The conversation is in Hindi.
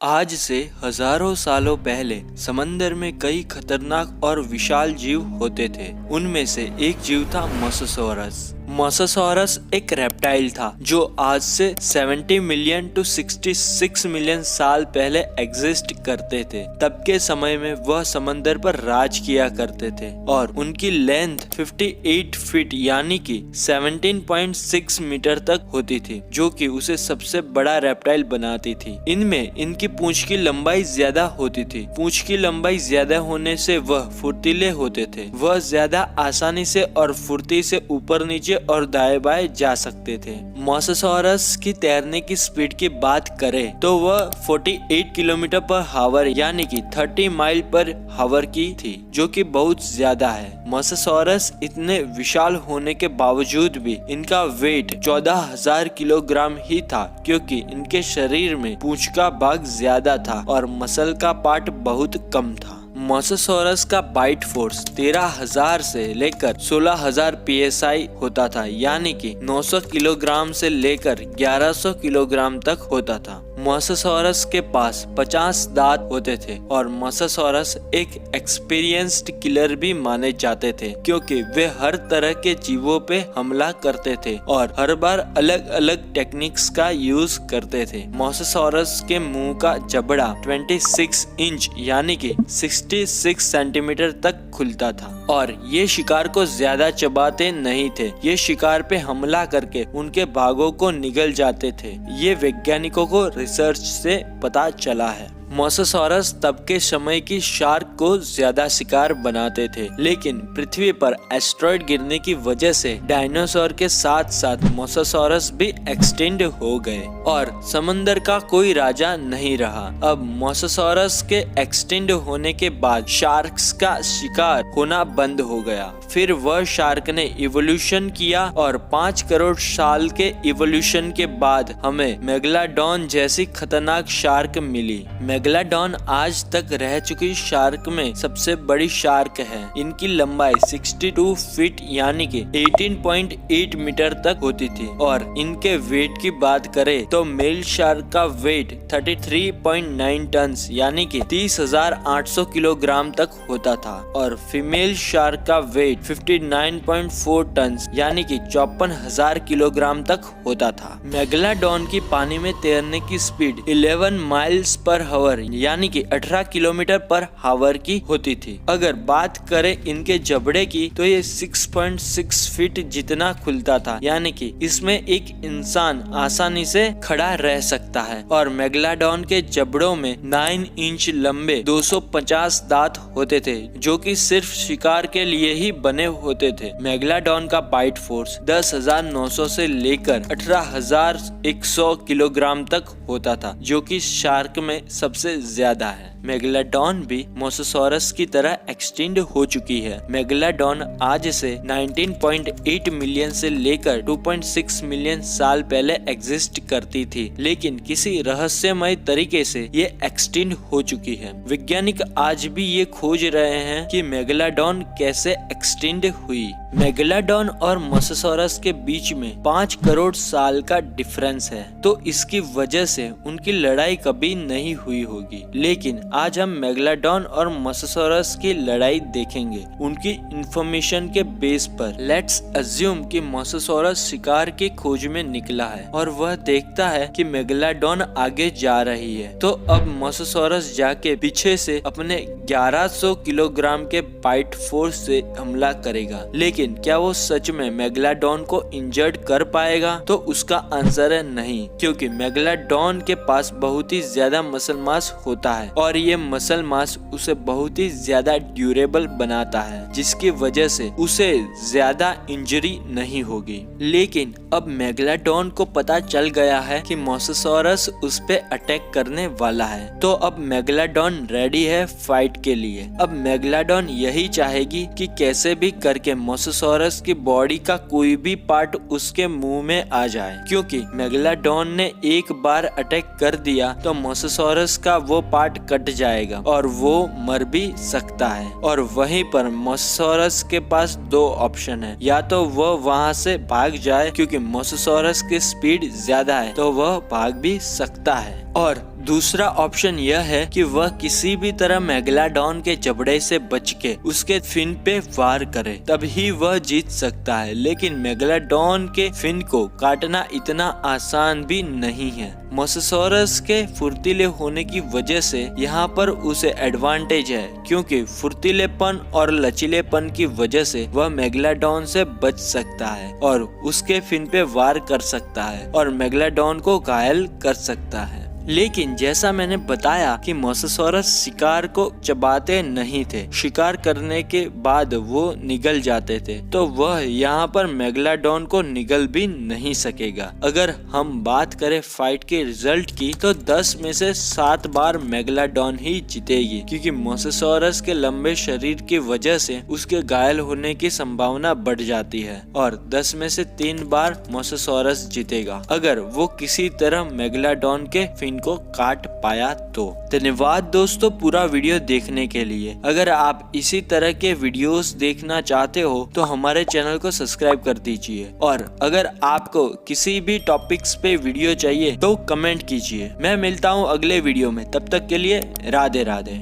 आज से हजारों सालों पहले समंदर में कई खतरनाक और विशाल जीव होते थे। उनमें से एक जीव था मोसासॉरस। मोसासॉरस एक रेप्टाइल था जो आज से 70 मिलियन टू 66 मिलियन साल पहले एग्जिस्ट करते थे। तब के समय में वह समंदर पर राज किया करते थे और उनकी लेंथ 58 फीट यानी कि 17.6 मीटर तक होती थी, जो कि उसे सबसे बड़ा रेप्टाइल बनाती थी। इनमें इनकी पूंछ की लंबाई ज्यादा होती थी। पूंछ की लंबाई ज्यादा होने से वह फुर्तीले होते थे। वह ज्यादा आसानी से और फुर्ती से ऊपर नीचे और दाएं बाएं जा सकते थे। मोसासॉरस की तैरने की स्पीड की बात करें तो वह 48 किलोमीटर पर हावर यानी कि 30 माइल पर हावर की थी, जो कि बहुत ज्यादा है। मोसासॉरस इतने विशाल होने के बावजूद भी इनका वेट 14,000 किलोग्राम ही था, क्योंकि इनके शरीर में पूंछ का भाग ज्यादा था और मसल का पार्ट बहुत कम था। मोसासॉरस का बाइट फोर्स 13,000 से लेकर 16,000 psi होता था, यानी कि 900 किलोग्राम से लेकर 1100 किलोग्राम तक होता था। मोसासॉरस के पास 50 दांत होते थे और मोसासॉरस एक एक्सपीरियंस्ड किलर भी माने जाते थे, क्योंकि वे हर तरह के जीवों पे हमला करते थे और हर बार अलग अलग टेक्निक्स का यूज करते थे। मोसासॉरस के मुंह का जबड़ा 26 इंच यानी कि 66 सेंटीमीटर तक खुलता था और ये शिकार को ज्यादा चबाते नहीं थे। ये शिकार पे हमला करके उनके भागों को निगल जाते थे। ये वैज्ञानिकों को रिसर्च से पता चला है। मोसासॉरस तब के समय की शार्क को ज्यादा शिकार बनाते थे, लेकिन पृथ्वी पर एस्ट्रॉइड गिरने की वजह से डायनासोर के साथ साथ मोसासॉरस भी एक्सटेंड हो गए और समंदर का कोई राजा नहीं रहा। अब मोसासॉरस के एक्सटेंड होने के बाद शार्क्स का शिकार होना बंद हो गया। फिर वह शार्क ने इवोल्यूशन किया और 5 करोड़ साल के इवोल्यूशन के बाद हमें मेगलाडॉन जैसी खतरनाक शार्क मिली। मेगलाडॉन आज तक रह चुकी शार्क में सबसे बड़ी शार्क है। इनकी लंबाई 62 फीट यानी कि 18.8 मीटर तक होती थी और इनके वेट की बात करें तो मेल शार्क का वेट 33.9 टन यानी कि 30,800 किलोग्राम तक होता था और फीमेल शार्क का वेट 59.4 टन यानी कि 54,000 किलोग्राम तक होता था। मेगलाडॉन की पानी में तैरने की स्पीड 11 माइल्स पर हावर यानी कि 18 किलोमीटर पर हावर की होती थी। अगर बात करें इनके जबड़े की तो ये 6.6 फीट जितना खुलता था, यानी कि इसमें एक इंसान आसानी से खड़ा रह सकता है। और मेगलाडॉन के जबड़ों में 9 इंच लंबे 250 दांत होते थे, जो कि सिर्फ शिकार के लिए ही बने होते थे। मेगलाडॉन का बाइट फोर्स 10,900 से लेकर 18,100 किलोग्राम तक होता था, जो कि शार्क में सबसे ज्यादा है। मेगलाडॉन भी मोसासॉरस की तरह एक्सटेंड हो चुकी है। मेगलाडॉन आज से 19.8 मिलियन से लेकर 2.6 मिलियन साल पहले एग्जिस्ट करती थी, लेकिन किसी रहस्यमय तरीके से ये एक्सटेंड हो चुकी है। वैज्ञानिक आज भी ये खोज रहे हैं कि मेगलाडॉन कैसे एक्सटेंड हुई। मेगलाडॉन और मोसासॉरस के बीच में 5 करोड़ साल का डिफरेंस है, तो इसकी वजह से उनकी लड़ाई कभी नहीं हुई होगी। लेकिन आज हम मेगलाडॉन और मोसासॉरस की लड़ाई देखेंगे उनकी इंफॉर्मेशन के बेस पर। लेट्स अज्यूम कि मोसासॉरस शिकार की खोज में निकला है और वह देखता है कि मेगलाडॉन आगे जा रही है, तो अब मोसासॉरस जाके पीछे से अपने 1100 किलोग्राम के बाइट फोर्स से हमला करेगा। लेकिन क्या वो सच में मेगलाडॉन को इंजर्ड कर पाएगा? तो उसका आंसर है नहीं, क्योंकि मेगलाडॉन के पास बहुत ही ज्यादा मसल मास होता है और ये मसल मास उसे बहुत ही ज्यादा ड्यूरेबल बनाता है, जिसकी वजह से उसे ज्यादा इंजरी नहीं होगी। लेकिन अब मेगलाडॉन को पता चल गया है कि मोसासॉरस उस पे अटैक करने वाला है, तो अब मेगलाडॉन रेडी है फाइट के लिए। अब मेगलाडॉन यही चाहेगी कि कैसे भी करके मोसासॉरस की बॉडी का कोई भी पार्ट उसके मुंह में आ जाए, क्योंकि मेगलाडॉन ने एक बार अटैक कर दिया तो मोसासॉरस का वो पार्ट कट जाएगा और वो मर भी सकता है। और वहीं पर मोसासॉरस के पास 2 ऑप्शन है, या तो वह वहां से भाग जाए, क्योंकि मोसासॉरस की स्पीड ज्यादा है तो वह भाग भी सकता है, और दूसरा ऑप्शन यह है कि वह किसी भी तरह मेगलाडॉन के जबड़े से बच के उसके फिन पे वार करे, तभी वह जीत सकता है। लेकिन मेगलाडॉन के फिन को काटना इतना आसान भी नहीं है। मोसासॉरस के फुर्तीले होने की वजह से यहाँ पर उसे एडवांटेज है, क्योंकि फुर्तीलेपन और लचीलेपन की वजह से वह मेगलाडॉन से बच सकता है और उसके फिन पे वार कर सकता है और मेगलाडॉन को घायल कर सकता है। लेकिन जैसा मैंने बताया कि मोसासॉरस शिकार को चबाते नहीं थे, शिकार करने के बाद वो निगल जाते थे, तो वह यहाँ पर मेगलाडॉन को निगल भी नहीं सकेगा। अगर हम बात करें फाइट के रिजल्ट की, तो 10 में से 7 बार मेगलाडॉन ही जीतेगी, क्योंकि मोसासॉरस के लंबे शरीर की वजह से उसके घायल होने की संभावना बढ़ जाती है और 10 में से 3 बार मोसासॉरस जीतेगा अगर वो किसी तरह मेगलाडॉन के फिन को काट पाया तो। धन्यवाद दोस्तों पूरा वीडियो देखने के लिए। अगर आप इसी तरह के वीडियोस देखना चाहते हो तो हमारे चैनल को सब्सक्राइब कर दीजिए, और अगर आपको किसी भी टॉपिक्स पे वीडियो चाहिए तो कमेंट कीजिए। मैं मिलता हूँ अगले वीडियो में, तब तक के लिए राधे राधे।